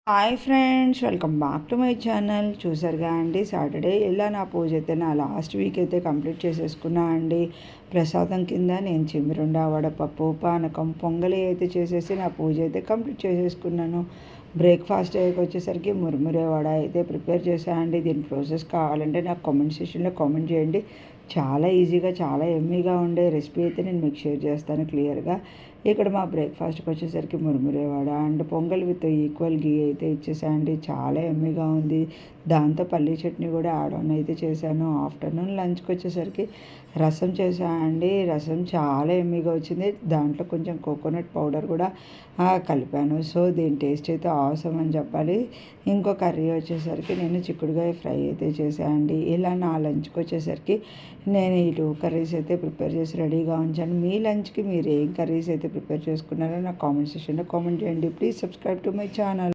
Hi friends, welcome back to my channel. చూసారుగా అండి, Saturday ఇలా నా పూజ అయితే నా లాస్ట్ వీక్ అయితే కంప్లీట్ చేసేసుకున్నా అండి. ప్రసాదం కింద నేను చిమ్మిరుండ, వడపప్పు, పానకం, పొంగలి అయితే చేసేసి నా పూజ అయితే కంప్లీట్ చేసేసుకున్నాను. బ్రేక్ఫాస్ట్ వచ్చేసరికి మురుమురే వడ అయితే ప్రిపేర్ చేశానండి. దీని ప్రాసెస్ కావాలంటే నాకు కామెంట్ సెక్షన్లో కామెంట్ చేయండి. చాలా ఈజీగా, చాలా ఎమ్మీగా ఉండే రెసిపీ అయితే నేను మీకు షేర్ చేస్తాను క్లియర్గా. ఇక్కడ మా బ్రేక్ఫాస్ట్కి వచ్చేసరికి మురుమురే vada and pongal with equal ghee అయితే ఇచ్చేసాయండి. చాలా ఎమ్మీగా ఉంది. దాంతో పల్లీ చట్నీ కూడా యాడ్ ఆన్ అయితే చేశాను. ఆఫ్టర్నూన్ లంచ్కి వచ్చేసరికి రసం చేశానండి. రసం చాలా ఎమ్మీగా వచ్చింది. దాంట్లో కొంచెం కోకోనట్ పౌడర్ కూడా కలిపాను. సో దీని టేస్ట్ అయితే అవసరం అని చెప్పాలి. ఇంకో కర్రీ వచ్చేసరికి నేను చిక్కుడుకాయ ఫ్రై అయితే చేశానండి. ఇలా నా లంచ్కి వచ్చేసరికి నేను ఈ 2 కర్రీస్ అయితే ప్రిపేర్ చేసి రెడీగా ఉంచాను. మీ లంచ్కి మీరు ఏం కర్రీస్ అయితే ప్రిపేర్ చేసుకున్నారో నాకు కామెంట్ సెక్షన్లో కామెంట్ చేయండి. Please subscribe to my channel.